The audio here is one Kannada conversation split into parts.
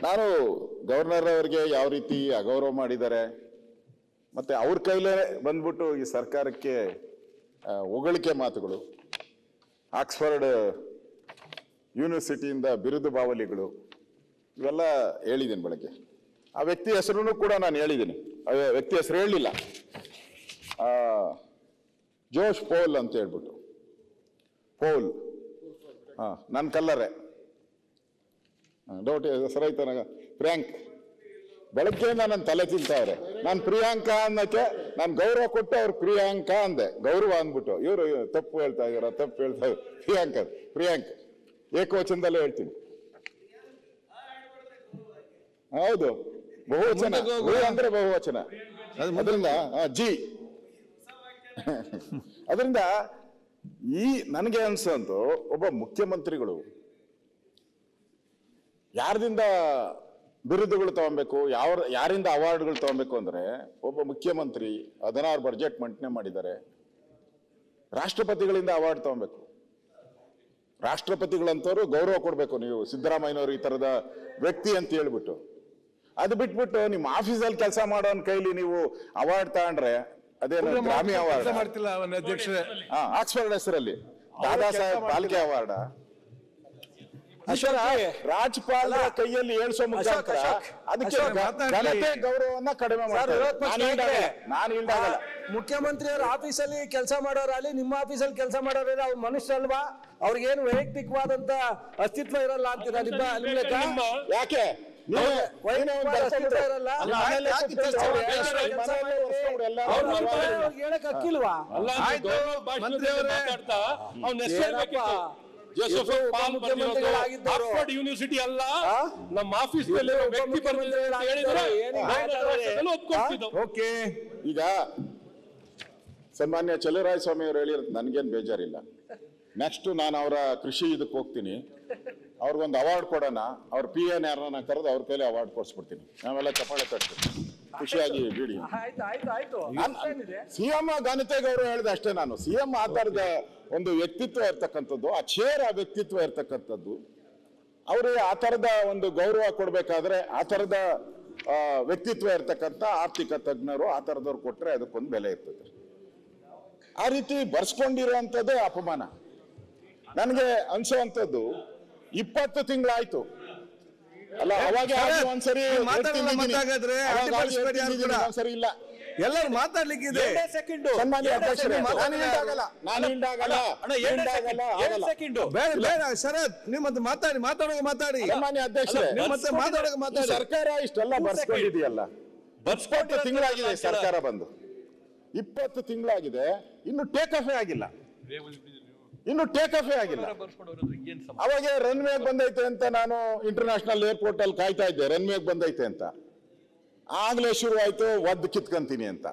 ನಾನು ಗವರ್ನರ್ ಅವರಿಗೆ ಯಾವ ರೀತಿ ಅಗೌರವ ಮಾಡಿದ್ದಾರೆ, ಮತ್ತೆ ಅವ್ರ ಕೈಲೇ ಬಂದ್ಬಿಟ್ಟು ಈ ಸರ್ಕಾರಕ್ಕೆ ಹೊಗಳಿಕೆ ಮಾತುಗಳು, ಆಕ್ಸ್ಫರ್ಡ್ ಯೂನಿವರ್ಸಿಟಿಯಿಂದ ಬಿರುದು ಬಾವಲಿಗಳು ಇವೆಲ್ಲ ಹೇಳಿದ್ದೀನಿ ಬೆಳಗ್ಗೆ. ಆ ವ್ಯಕ್ತಿ ಹೆಸರನ್ನು ಕೂಡ ನಾನು ಹೇಳಿದ್ದೀನಿ, ವ್ಯಕ್ತಿ ಹೆಸರು ಹೇಳಲಿಲ್ಲ. ಜೋಶ್ ಪೌಲ್ ಅಂತ ಹೇಳ್ಬಿಟ್ಟು, ಪೌಲ್ ನನ್ನ ಕಲ್ಲರೆ ಡೌಟ್ ಹೆಸರಾಯ್ತಾನ. ಪ್ರಿಯಾಂಕ್ ಬೆಳಗ್ಗೆಯಿಂದ ನನ್ನ ತಲೆ ತಿಂತಾವ್ರೆ. ನಾನು ಪ್ರಿಯಾಂಕಾ ಅನ್ನಕ್ಕೆ ನಾನು ಗೌರವ ಕೊಟ್ಟು ಅವ್ರು ಪ್ರಿಯಾಂಕಾ ಅಂದೆ, ಗೌರವ ಅಂದ್ಬಿಟ್ಟು. ಇವರು ತಪ್ಪು ಹೇಳ್ತಾ ಇದಾರ, ತಪ್ಪು ಹೇಳ್ತಾ ಇದ್ದಾರೆ. ಪ್ರಿಯಾಂಕ್ ಏಕವಚನದಲ್ಲೇ ಹೇಳ್ತೀನಿ. ಹೌದು, ಬಹುವಚನ ಅಂದ್ರೆ ಬಹುವಚನ. ಅದರಿಂದ ಜಿ ಅದರಿಂದ ಈ ನನಗೆ ಅನ್ಸಂತು ಒಬ್ಬ ಮುಖ್ಯಮಂತ್ರಿಗಳು ಯಾರದಿಂದ ಬಿರುದುಗಳು ತಗೊಬೇಕು, ಯಾರಿಂದ ಅವಾರ್ಡ್ಗಳು ತಗೊಬೇಕು ಅಂದ್ರೆ, ಒಬ್ಬ ಮುಖ್ಯಮಂತ್ರಿ 16 ಬಜೆಟ್ ಮಂಡನೆ ಮಾಡಿದ್ದಾರೆ. ರಾಷ್ಟ್ರಪತಿಗಳಿಂದ ಅವಾರ್ಡ್ ತಗೊಬೇಕು. ರಾಷ್ಟ್ರಪತಿಗಳಂತವ್ರು ಗೌರವ ಕೊಡ್ಬೇಕು. ನೀವು ಸಿದ್ದರಾಮಯ್ಯನವರು ಈ ತರದ ವ್ಯಕ್ತಿ ಅಂತ ಹೇಳ್ಬಿಟ್ಟು, ಅದು ಬಿಟ್ಬಿಟ್ಟು ನಿಮ್ಮ ಆಫೀಸಲ್ಲಿ ಕೆಲಸ ಮಾಡೋನ್ ಕೈಲಿ ನೀವು ಅವಾರ್ಡ್ ತಗೊಂಡ್ರೆ ಅದೇನು ಗ್ರಾಮಿ ಅವಾರ್ಡ್ ಮಾಡ್ತಿಲ್ಲ ಅಧ್ಯಕ್ಷರೇ. ಆಕ್ಸ್ಫರ್ಡ್ ಹೆಸರಲ್ಲಿ ದಾದಾ ಸಾಹೇಬ್ ಫಾಲ್ಕೆ ಅವಾರ್ಡ್ ರಾಜ್ಪಾಲರ ಕೈಯಲ್ಲಿ ಏಳ್ಸೋ ಮುಖಾಂತರ ಅದಕ್ಕೆ ಘನತೆ ಗೌರವವನ್ನ ಕಡಿಮೆ ಮಾಡ್ತಾರೆ. ನಾನು ಇಲ್ದಾಗಲ್ಲ. ಮುಖ್ಯಮಂತ್ರಿಯವರ ಆಫೀಸಲ್ಲಿ ಕೆಲಸ ಮಾಡೋರಲ್ಲಿ, ನಿಮ್ಮ ಆಫೀಸಲ್ಲಿ ಕೆಲಸ ಮಾಡೋರಲ್ಲಿ ಅವ್ರ ಮನುಷ್ಯ ಅಲ್ವಾ? ಅವ್ರಿಗೇನು ವೈಯಕ್ತಿಕವಾದಂತ ಅಸ್ತಿತ್ವ ಇರಲ್ಲ ಅಂತೀರಾ? ಯಾಕೆ ಹೇಳಕ್ ಅಕ್ಕಿಲ್ವಾ? ಯೂನಿವರ್ಸಿಟಿ ಅಲ್ಲ, ನಮ್ಮ ಆಫೀಸ್ ಈಗ ಸನ್ಮಾನ್ಯ ಚಲುವರಾಯ ಸ್ವಾಮಿ ಅವರು ಹೇಳಿರೋದು ನನಗೇನು ಬೇಜಾರಿಲ್ಲ. ನೆಕ್ಸ್ಟ್ ನಾನು ಅವರ ಕೃಷಿ ಇದಕ್ಕೆ ಹೋಗ್ತೀನಿ, ಅವ್ರಿಗೊಂದು ಅವಾರ್ಡ್ ಕೊಡೋಣ. ಅವ್ರ PN ಯಾರನ್ನ ಕರೆದು ಅವ್ರ ಕೈಲಿ ಅವಾರ್ಡ್ ಕೊಡ್ಸ್ಬಿಡ್ತೀನಿ. ನಾವೆಲ್ಲ ಚಪ್ಪಾಳೆ ತಟ್ತೀವಿ, ಖುಷಿಯಾಗಿ ಬಿಡಿ. CM ಘನತೆ ಗೌರವ ಹೇಳಿದೆ ಅಷ್ಟೇ. ನಾನು CM ಆ ಥರದ ಒಂದು ವ್ಯಕ್ತಿತ್ವ ಇರ್ತಕ್ಕಂಥದ್ದು, ಆ ಚೇರ್ ಆ ವ್ಯಕ್ತಿತ್ವ ಇರ್ತಕ್ಕಂಥದ್ದು. ಅವ್ರಿಗೆ ಆ ಥರದ ಒಂದು ಗೌರವ ಕೊಡ್ಬೇಕಾದ್ರೆ ಆ ಥರದ ವ್ಯಕ್ತಿತ್ವ ಇರ್ತಕ್ಕಂಥ ಆರ್ಥಿಕ ತಜ್ಞರು ಆ ಥರದವ್ರು ಕೊಟ್ರೆ ಅದಕ್ಕೊಂದು ಬೆಲೆ ಇರ್ತದೆ. ಆ ರೀತಿ ಬರ್ಸ್ಕೊಂಡಿರುವಂಥದ್ದೇ ಅಪಮಾನ. ನನಗೆ ಅನ್ಸುವಂಥದ್ದು 20 ತಿಂಗಳಾಯ್ತು ಅಲ್ಲ, ಅವಾಗ ಒಂದ್ಸರಿ ಒಂದ್ಸರಿ ಇಲ್ಲ, ಎಲ್ಲರೂ ಮಾತಾಡ್ಲಿಕ್ಕಿದೆ. ಸನ್ಮಾನ್ಯ ಅಧ್ಯಕ್ಷರೇ, ಸನ್ಮಾನ್ಯ ಅಧ್ಯಕ್ಷರೇ, ಸರ್ಕಾರ ಇಷ್ಟೆಲ್ಲ ಬರ್ಸ್ಕೊಂಡಿದೆಯಲ್ಲ, 20 ತಿಂಗಳಾಗಿದೆ ಸರ್ಕಾರ ಬಂದು, 20 ತಿಂಗಳಾಗಿದೆ, ಇನ್ನು ಟೇಕ್ ಆಫೇ ಆಗಿಲ್ಲ. ಅವಾಗ ರನ್ವೇ ಬಂದೈತೆ ಅಂತ ನಾನು ಇಂಟರ್ನ್ಯಾಷನಲ್ ಏರ್ಪೋರ್ಟ್ ಅಲ್ಲಿ ಕಾಯ್ತಾ ಇದ್ದೆ, ರನ್ವೇ ಬಂದೈತೆ ಅಂತ. ಆಗ್ಲೇ ಶುರು ಆಯ್ತು ಒದ್ ಕಿತ್ಕಂತೀನಿ ಅಂತ,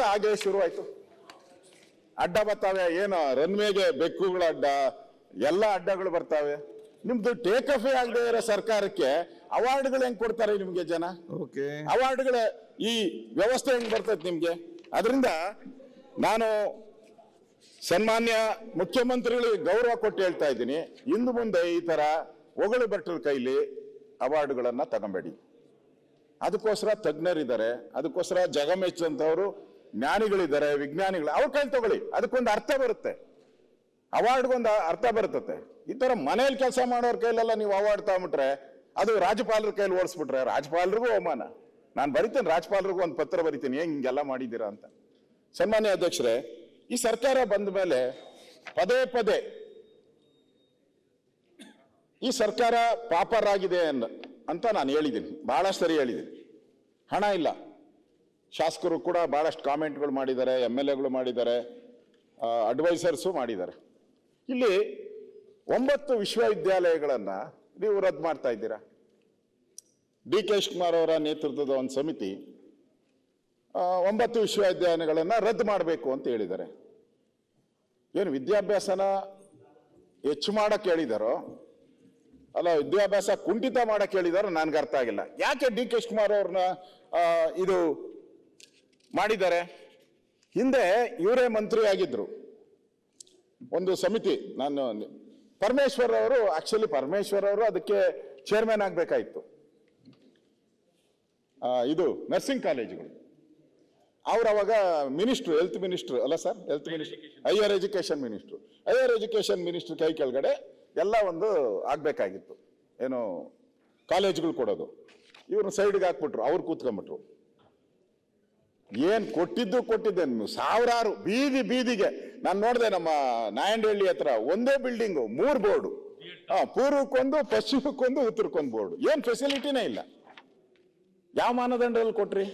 ಹಾಗೆ ಶುರು ಆಯ್ತು. ಅಡ್ಡ ಬರ್ತಾವೆ, ಏನು ರನ್ವೇಗೆ ಬೆಕ್ಕುಗಳ ಅಡ್ಡ, ಎಲ್ಲ ಅಡ್ಡಗಳು ಬರ್ತಾವೆ. ನಿಮ್ದು ಟೇಕ್ ಆಫೇ ಆಗದೆ ಇರೋ ಸರ್ಕಾರಕ್ಕೆ ಅವಾರ್ಡ್ಗಳು ಹೆಂಗ್ ಕೊಡ್ತಾರೆ ನಿಮ್ಗೆ ಜನ? ಅವಾರ್ಡ್ಗಳ ಈ ವ್ಯವಸ್ಥೆ ಹೆಂಗ್ ಬರ್ತೈತೆ ನಿಮ್ಗೆ? ಅದರಿಂದ ನಾನು ಸನ್ಮಾನ್ಯ ಮುಖ್ಯಮಂತ್ರಿಗಳಿಗೆ ಗೌರವ ಕೊಟ್ಟು ಹೇಳ್ತಾ ಇದ್ದೀನಿ, ಇನ್ನು ಮುಂದೆ ಈ ತರ ಹೊಗಳು ಭಟ್ರ ಕೈಲಿ ಅವಾರ್ಡ್ಗಳನ್ನ ತಗೊಂಬೇಡಿ. ಅದಕ್ಕೋಸ್ಕರ ತಜ್ಞರಿದ್ದಾರೆ, ಅದಕ್ಕೋಸ್ಕರ ಜಗಮೆಚ್ಚಂತವರು ಜ್ಞಾನಿಗಳಿದ್ದಾರೆ, ವಿಜ್ಞಾನಿಗಳು, ಅವ್ರ ಕೈಲಿ ತಗೊಳ್ಳಿ. ಅದಕ್ಕೊಂದು ಅರ್ಥ ಬರುತ್ತೆ, ಅವಾರ್ಡ್ಗೊಂದು ಅರ್ಥ ಬರ್ತತೆ. ಈ ತರ ಮನೇಲಿ ಕೆಲಸ ಮಾಡೋರ್ ಕೈಲೆಲ್ಲ ನೀವು ಅವಾರ್ಡ್ ತಗೊಂಬಿಟ್ರೆ, ಅದು ರಾಜ್ಯಪಾಲರ ಕೈಲಿ ಓಡಿಸ್ಬಿಟ್ರೆ ರಾಜ್ಯಪಾಲರಿಗೂ ಅವಮಾನ. ನಾನು ಬರಿತೇನೆ, ರಾಜ್ಯಪಾಲರಿಗೂ ಒಂದು ಪತ್ರ ಬರಿತೀನಿ, ಹಿಂಗೆಲ್ಲ ಮಾಡಿದ್ದೀರಾ ಅಂತ. ಸನ್ಮಾನ್ಯ ಅಧ್ಯಕ್ಷರೇ, ಈ ಸರ್ಕಾರ ಬಂದ ಮೇಲೆ ಪದೇ ಪದೇ ಈ ಸರ್ಕಾರ ಪಾಪರಾಗಿದೆ ಅಂತ ನಾನು ಹೇಳಿದ್ದೀನಿ, ಬಹಳಷ್ಟು ಸರಿ ಹೇಳಿದ್ದೀನಿ. ಹಣ ಇಲ್ಲ. ಶಾಸಕರು ಕೂಡ ಬಹಳಷ್ಟು ಕಾಮೆಂಟ್ಗಳು ಮಾಡಿದ್ದಾರೆ, MLAಗಳು ಮಾಡಿದ್ದಾರೆ, ಅಡ್ವೈಸರ್ಸು ಮಾಡಿದ್ದಾರೆ. ಇಲ್ಲಿ 9 ವಿಶ್ವವಿದ್ಯಾಲಯಗಳನ್ನ ನೀವು ರದ್ದು ಮಾಡ್ತಾ ಇದ್ದೀರಾ. DK ಶಿವಕುಮಾರ್ ಅವರ ನೇತೃತ್ವದ ಒಂದು ಸಮಿತಿ 9 ವಿಶ್ವವಿದ್ಯಾಲಯಗಳನ್ನ ರದ್ದು ಮಾಡಬೇಕು ಅಂತ ಹೇಳಿದ್ದಾರೆ. ಏನು ವಿದ್ಯಾಭ್ಯಾಸನ ಹೆಚ್ಚು ಮಾಡಕ್ಕೆ ಹೇಳಿದಾರೋ ಅಲ್ಲ ವಿದ್ಯಾಭ್ಯಾಸ ಕುಂಠಿತ ಮಾಡಕ್ಕೆ ಹೇಳಿದಾರೋ ನನ್ಗೆ ಅರ್ಥ ಆಗಿಲ್ಲ. ಯಾಕೆ DK ಶಿವಕುಮಾರ್ ಅವ್ರನ್ನ ಇದು ಮಾಡಿದ್ದಾರೆ? ಹಿಂದೆ ಇವರೇ ಮಂತ್ರಿ ಆಗಿದ್ರು. ಒಂದು ಸಮಿತಿ, ನಾನು ಪರಮೇಶ್ವರ್ ಅವರು ಆಕ್ಚುಲಿ ಪರಮೇಶ್ವರ್ ಅವರು ಅದಕ್ಕೆ ಚೇರ್ಮನ್ ಆಗ್ಬೇಕಾಯ್ತು. ಇದು ನರ್ಸಿಂಗ್ ಕಾಲೇಜುಗಳು ಅವ್ರು ಅವಾಗ ಮಿನಿಸ್ಟ್ರು, ಹೆಲ್ತ್ ಮಿನಿಸ್ಟ್ರು ಅಲ್ಲ sir, health minister, higher education minister, higher education minister ಕೈ ಕೆಳಗಡೆ ಎಲ್ಲ ಒಂದು ಆಗ್ಬೇಕಾಗಿತ್ತು, ಏನು ಕಾಲೇಜುಗಳು ಕೊಡೋದು. ಇವ್ರನ್ನ ಸೈಡ್ಗೆ ಹಾಕ್ಬಿಟ್ರು, ಅವ್ರು ಕೂತ್ಕೊಂಡ್ಬಿಟ್ರು. ಏನ್ ಕೊಟ್ಟಿದ್ದೆ ಸಾವಿರಾರು ಬೀದಿಗೆ. ನಾನು ನೋಡಿದೆ ನಮ್ಮ ನಾಯಂಡಹಳ್ಳಿ ಹತ್ರ ಒಂದೇ ಬಿಲ್ಡಿಂಗು 3 ಬೋರ್ಡು, ಪೂರ್ವಕ್ಕೊಂದು, ಪಶ್ಚಿಮಕ್ಕೊಂದು, ಉತ್ತರಕ್ಕೊಂದು ಬೋರ್ಡು. ಏನ್ ಫೆಸಿಲಿಟಿನೇ ಇಲ್ಲ. ಯಾವ ಮಾನದಂಡದಲ್ಲಿ ಕೊಟ್ರಿ?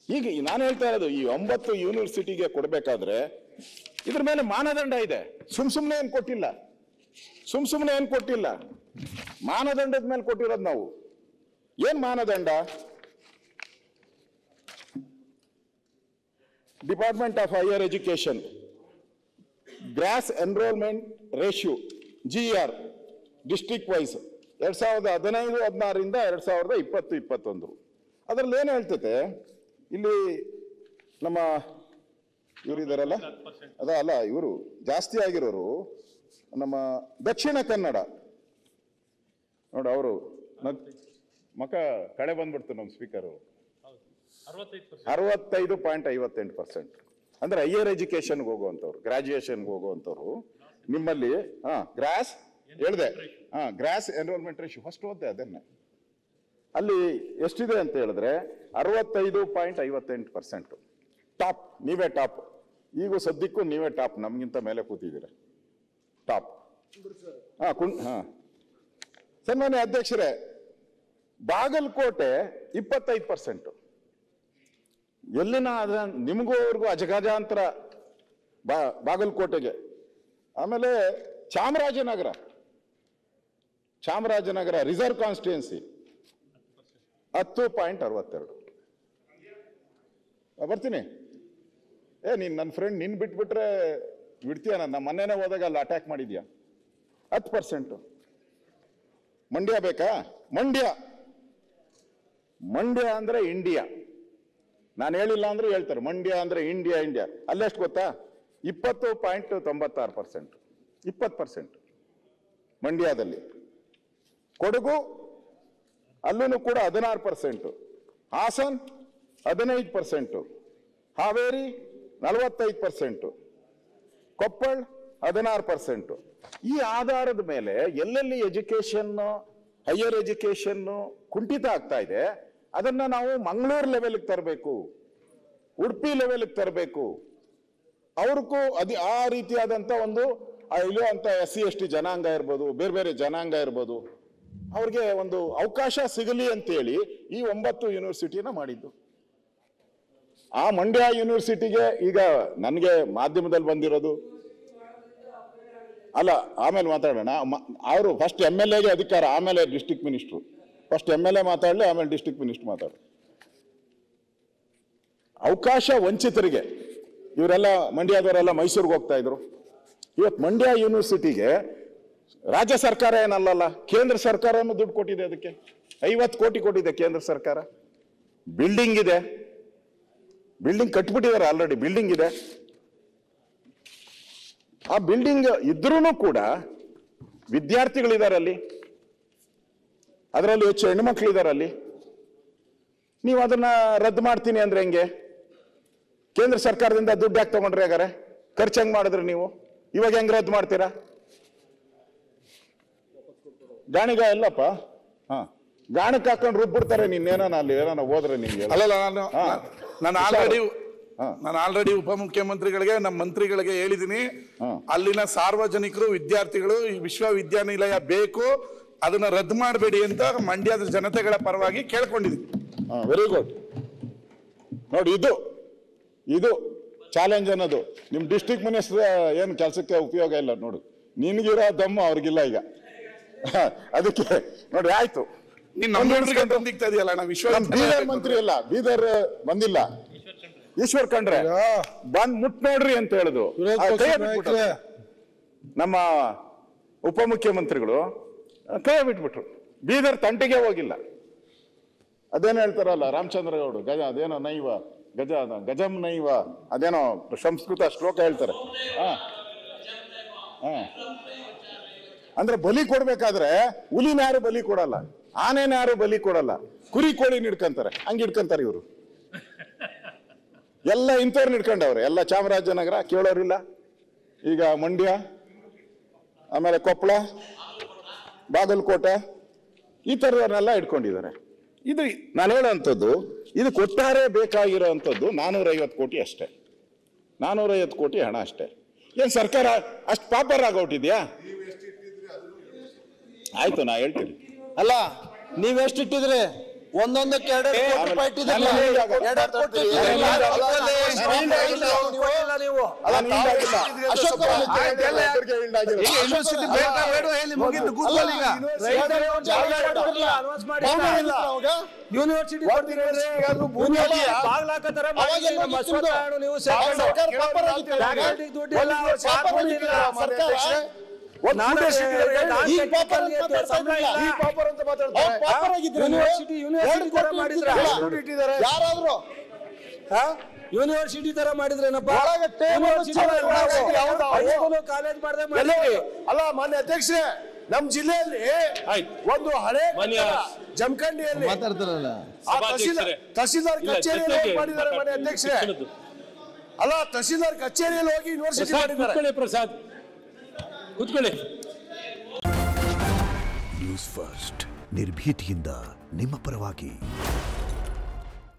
ಈಗ ನಾನು ಹೇಳ್ತಾ ಇರೋದು ಈ 9 ಯೂನಿವರ್ಸಿಟಿಗೆ ಕೊಡ್ಬೇಕಾದ್ರೆ ಇದ್ರ ಮೇಲೆ ಮಾನದಂಡ ಇದೆ. ಸುಮ್ನೆ ಏನ್ ಕೊಟ್ಟಿಲ್ಲ, ಮಾನದಂಡದ ಮೇಲೆ ಕೊಟ್ಟಿರೋದು ನಾವು. ಏನ್ ಮಾನದಂಡ? Department of higher education gross enrolment ratio GER district wise 2015-16ರಿಂದ 2020-21 ಅದರಲ್ಲಿ ಏನು ಹೇಳ್ತೈತೆ? ಇಲ್ಲಿ ನಮ್ಮ ಇವರು ಇದಾರಲ್ಲ, ಅಲ್ಲ ಇವರು ಜಾಸ್ತಿ ಆಗಿರೋರು ನಮ್ಮ ದಕ್ಷಿಣ ಕನ್ನಡ ನೋಡು, ಅವರು ಮಕ ಕಳೆ ಬಂದ್ಬಿಡ್ತು ನಮ್ಮ ಸ್ಪೀಕರ್. 65.58%. ಅಂದ್ರೆ ಹೈಯರ್ ಎಜುಕೇಶನ್ಗೆ ಹೋಗುವಂಥವ್ರು, ಗ್ರಾಜುಯೇಷನ್ಗೆ ಹೋಗುವಂಥವ್ರು ನಿಮ್ಮಲ್ಲಿ ಗ್ರಾಸ್ ಹೇಳಿದೆ, ಗ್ರಾಸ್ ಎನ್ರೋಲ್ಮೆಂಟ್ ರೇಷಿಯೋ ಫಸ್ಟ್ ಓದ್ದೆ ಅದನ್ನೇ. ಅಲ್ಲಿ ಎಷ್ಟಿದೆ ಅಂತ ಹೇಳಿದ್ರೆ 65.58%. ಟಾಪ್, ನೀವೇ ಟಾಪ್. ಈಗ ಸದ್ಯಕ್ಕೂ ನೀವೇ ಟಾಪ್, ನಮ್ಗಿಂತ ಮೇಲೆ ಕೂತಿದ್ದೀರ ಟಾಪ್. ಸನ್ಮಾನ್ಯ ಅಧ್ಯಕ್ಷರೇ, ಬಾಗಲಕೋಟೆ 25%. ಎಲ್ಲಿನ ನಿಮಗೂ ಅವ್ರಿಗೂ ಅಜಗಜಾಂತರ ಬಾಗಲಕೋಟೆಗೆ. ಆಮೇಲೆ ಚಾಮರಾಜನಗರ ರಿಸರ್ವ್ ಕಾನ್ಸ್ಟಿಟ್ಯೂನ್ಸಿ 10.62. ಬರ್ತೀನಿ. ನೀನ್ ನನ್ನ ಫ್ರೆಂಡ್, ನಿನ್ ಬಿಟ್ಬಿಟ್ರೆ ಬಿಡ್ತೀಯ? ನಮ್ಮ ಮೊನ್ನೆನೇ ಹೋದಾಗ ಅಲ್ಲಿ ಅಟ್ಯಾಕ್ ಮಾಡಿದ್ಯಾ? 10%. ಮಂಡ್ಯ ಬೇಕಾ? ಮಂಡ್ಯ ಅಂದ್ರೆ ಇಂಡಿಯಾ. ನಾನು ಹೇಳಿಲ್ಲ ಅಂದ್ರೆ ಹೇಳ್ತಾರೆ, ಮಂಡ್ಯ ಅಂದ್ರೆ ಇಂಡಿಯಾ. ಅಲ್ಲೆಷ್ಟು ಗೊತ್ತಾ? 20.96%. 20% ಮಂಡ್ಯದಲ್ಲಿ. ಕೊಡಗು ಅಲ್ಲೂ ಕೂಡ 16%. ಹಾಸನ್ 15%. ಹಾವೇರಿ 45%. ಕೊಪ್ಪಳ 16%. ಈ ಆಧಾರದ ಮೇಲೆ ಎಲ್ಲೆಲ್ಲಿ ಎಜುಕೇಶನ್, ಹೈಯರ್ ಎಜುಕೇಶನ್ ಕುಂಠಿತ ಆಗ್ತಾ ಇದೆ, ಅದನ್ನ ನಾವು ಮಂಗಳೂರು ಲೆವೆಲ್ಗೆ ತರಬೇಕು, ಉಡುಪಿ ಲೆವೆಲ್ಗೆ ತರಬೇಕು. ಅವ್ರಿಗೂ ಆ ರೀತಿಯಾದಂಥ ಒಂದು ಇಲ್ಲಿರುವಂಥ SC ST ಜನಾಂಗ ಇರ್ಬೋದು, ಬೇರೆ ಜನಾಂಗ ಇರ್ಬೋದು, ಅವ್ರಿಗೆ ಒಂದು ಅವಕಾಶ ಸಿಗಲಿ ಅಂತೇಳಿ ಈ 9 ಯೂನಿವರ್ಸಿಟಿನ ಮಾಡಿದ್ದು. ಆ ಮಂಡ್ಯ ಯೂನಿವರ್ಸಿಟಿಗೆ ಈಗ ನನಗೆ ಮಾಧ್ಯಮದಲ್ಲಿ ಬಂದಿರೋದು ಅಲ್ಲ, ಆಮೇಲೆ ಮಾತಾಡೋಣ. ಅವರು ಫಸ್ಟ್ MLAಗೆ ಅಧಿಕಾರ, ಆಮೇಲೆ ಡಿಸ್ಟ್ರಿಕ್ಟ್ ಮಿನಿಸ್ಟ್ರು. ಫಸ್ಟ್ MLA ಮಾತಾಡಲಿ, ಆಮೇಲೆ ಡಿಸ್ಟ್ರಿಕ್ಟ್ ಮಿನಿಸ್ಟರ್ ಮಾತಾಡಲಿ. ಅವಕಾಶ ವಂಚಿತರಿಗೆ, ಇವರೆಲ್ಲ ಮಂಡ್ಯದವರೆಲ್ಲ ಮೈಸೂರಿಗೆ ಹೋಗ್ತಾ ಇದ್ರು. ಇವತ್ತು ಮಂಡ್ಯ ಯೂನಿವರ್ಸಿಟಿಗೆ ರಾಜ್ಯ ಸರ್ಕಾರ ಏನಲ್ಲ, ಕೇಂದ್ರ ಸರ್ಕಾರನೂ ದುಡ್ಡು ಕೊಟ್ಟಿದೆ. ಅದಕ್ಕೆ 50 ಕೋಟಿ ಕೊಟ್ಟಿದೆ ಕೇಂದ್ರ ಸರ್ಕಾರ. ಬಿಲ್ಡಿಂಗ್ ಇದೆ, ಬಿಲ್ಡಿಂಗ್ ಕಟ್ಬಿಟ್ಟಿದ್ದಾರೆ, ಆಲ್ರೆಡಿ ಬಿಲ್ಡಿಂಗ್ ಇದೆ. ಆ ಬಿಲ್ಡಿಂಗ್ ಇದ್ರೂ ಕೂಡ ವಿದ್ಯಾರ್ಥಿಗಳಿದ್ದಾರೆ ಅಲ್ಲಿ, ಅದರಲ್ಲಿ ಹೆಚ್ಚು ಹೆಣ್ಮಕ್ಳಿದ್ದಾರೆ ಅಲ್ಲಿ. ನೀವು ಅದನ್ನ ರದ್ದು ಮಾಡ್ತೀನಿ ಅಂದ್ರೆ ಹೆಂಗೆ? ಕೇಂದ್ರ ಸರ್ಕಾರದಿಂದ ದುಡ್ಡು ಯಾಕೆ ತಗೊಂಡ್ರಿ? ಹಾಗಾರೆ ಖರ್ಚು ಹೆಂಗ್ ಮಾಡಿದ್ರಿ ನೀವು? ಇವಾಗ ಹೆಂಗ್ ರದ್ದು ಮಾಡ್ತೀರಾ? ಗಾಣಿಗ ಎಲ್ಲಪ್ಪ, ಗಾಣಕ್ಕೆ ಹಾಕೊಂಡು ರುಬ್ಬಿಡ್ತಾರೆ. ನೀನೇನ ಅಲ್ಲಿ ಏನಾನ ಹೋದ್ರೆ ನಿಮ್ಗೆ ಅಲ್ಲಲ್ಲ, ನಾನು ಆಲ್ರೆಡಿ ಉಪಮುಖ್ಯಮಂತ್ರಿಗಳಿಗೆ, ನಮ್ಮ ಮಂತ್ರಿಗಳಿಗೆ ಹೇಳಿದ್ದೀನಿ. ಅಲ್ಲಿನ ಸಾರ್ವಜನಿಕರು, ವಿದ್ಯಾರ್ಥಿಗಳು ಈ ವಿಶ್ವವಿದ್ಯಾನಿಲಯ ಬೇಕು, ಅದನ್ನ ರದ್ದು ಮಾಡಬೇಡಿ ಅಂತ ಮಂಡ್ಯದ ಜನತೆಗಳ ಪರವಾಗಿ ಕೇಳ್ಕೊಂಡಿದ್ದೀನಿ. Very good. ನೋಡಿ, ಇದು ಚಾಲೆಂಜ್ ಅನ್ನೋದು. ನಿಮ್ ಡಿಸ್ಟ್ರಿಕ್ಟ್ ಮಿನಿಸ್ಟರ್ ಏನು ಕೆಲಸಕ್ಕೆ ಉಪಯೋಗ ಇಲ್ಲ ನೋಡು. ನಿನ್ಗಿರೋ ದಮ್ಮು ಅವ್ರಿಗಿಲ್ಲ ಈಗ. ಅದಕ್ಕೆ ನೋಡಿ, ಆಯ್ತು. ಬೀದರ್ ಮಂತ್ರಿ ಇಲ್ಲ, ಬೀದರ್ ಬಂದಿಲ್ಲ, ಈಶ್ವರ್ ಖಂಡ್ರೆ ಬಂದ್ ಮುಟ್ ನೋಡ್ರಿ ಅಂತ ಹೇಳಿದ್ರು. ನಮ್ಮ ಉಪಮುಖ್ಯಮಂತ್ರಿಗಳು ಕೈ ಬಿಟ್ಬಿಟ್ರು. ಬೀದರ್ ತಂಟೆಗೆ ಹೋಗಿಲ್ಲ. ಅದೇನೋ ಹೇಳ್ತಾರಲ್ಲ ರಾಮಚಂದ್ರ ಗೌಡ, ಅದೇನೋ ನೈವ ಗಜಂ ನೈವ, ಅದೇನೋ ಸಂಸ್ಕೃತ ಶ್ಲೋಕ ಹೇಳ್ತಾರೆ. ಅಂದ್ರೆ ಬಲಿ ಕೊಡ್ಬೇಕಾದ್ರೆ ಹುಲಿನ ಯಾರು ಬಲಿ ಕೊಡಲ್ಲ, ಆನೆನ ಯಾರು ಬಲಿ ಕೊಡಲ್ಲ, ಕುರಿ ಕೋಳಿ ಹಿಡ್ಕೊಂತಾರೆ, ಹಂಗೆ ಹಿಡ್ಕೊಂತಾರೆ ಇವರು ಎಲ್ಲ. ಇಂಥವ್ರನ್ನ ಹಿಡ್ಕೊಂಡವ್ರೆ ಎಲ್ಲ. ಚಾಮರಾಜನಗರ ಕೇಳೋರಿಲ್ಲ, ಈಗ ಮಂಡ್ಯ, ಆಮೇಲೆ ಕೊಪ್ಪಳ, ಬಾಗಲಕೋಟೆ, ಈ ಥರದವ್ರನ್ನೆಲ್ಲ ಇಟ್ಕೊಂಡಿದ್ದಾರೆ. ಇದು ನಾನು ಹೇಳೋಂಥದ್ದು, ಇದು ಕೊಟ್ಟಾರೆ ಬೇಕಾಗಿರೋ ಅಂಥದ್ದು 450 ಕೋಟಿ ಅಷ್ಟೇ. 450 ಕೋಟಿ ಹಣ ಅಷ್ಟೇ. ಏನ್ ಸರ್ಕಾರ ಅಷ್ಟು ಪಾಪರ್ ಆಗೋಟಿದ್ಯಾ? ಆಯ್ತು, ನಾ ಹೇಳ್ತೀನಿ. ಅಲ್ಲ, ನೀವೆಷ್ಟು ಇಟ್ಟಿದ್ರಿ? ಒಂದೊಂದಕ್ಕೆ 2 ಕೋಟಿ ರೂಪಾಯಿ ಇಟ್ಟಿದ್ರಿ. 2 ಕೋಟಿ ಯೂನಿವರ್ಸಿಟಿ ಯೂನಿವರ್ಸಿಟಿ ತರ ಮಾಡಿದ್ರೇನಪ್ಪ? ಕಾಲೇಜ್ ಮಾಡಿದ್ರೆ ಅಲ್ಲ. ಮಾನ್ಯ ಅಧ್ಯಕ್ಷರೇ, ನಮ್ ಜಿಲ್ಲೆಯಲ್ಲಿ ಒಂದು ಹಳೆ ಜಮಖಂಡಿಯಲ್ಲಿ ತಹಸೀಲ್ದಾರ್ ಕಚೇರಿಯಲ್ಲಿ ಮಾಡಿದ್ದಾರೆ. ಮಾನ್ಯ ಅಧ್ಯಕ್ಷರೇ, ಅಲ್ಲ, ತಹಸೀಲ್ದಾರ್ ಕಚೇರಿಯಲ್ಲಿ ಹೋಗಿ ಯೂನಿವರ್ಸಿಟಿ ಮಾಡಿದ್ದಾರೆ. ಪ್ರಸಾದ್ ಕೂತ್ಕೊಳ್ಳಿ. ನ್ಯೂಸ್ ಫಸ್ಟ್, ನಿರ್ಭೀತಿಯಿಂದ ನಿಮ್ಮ ಪರವಾಗಿ.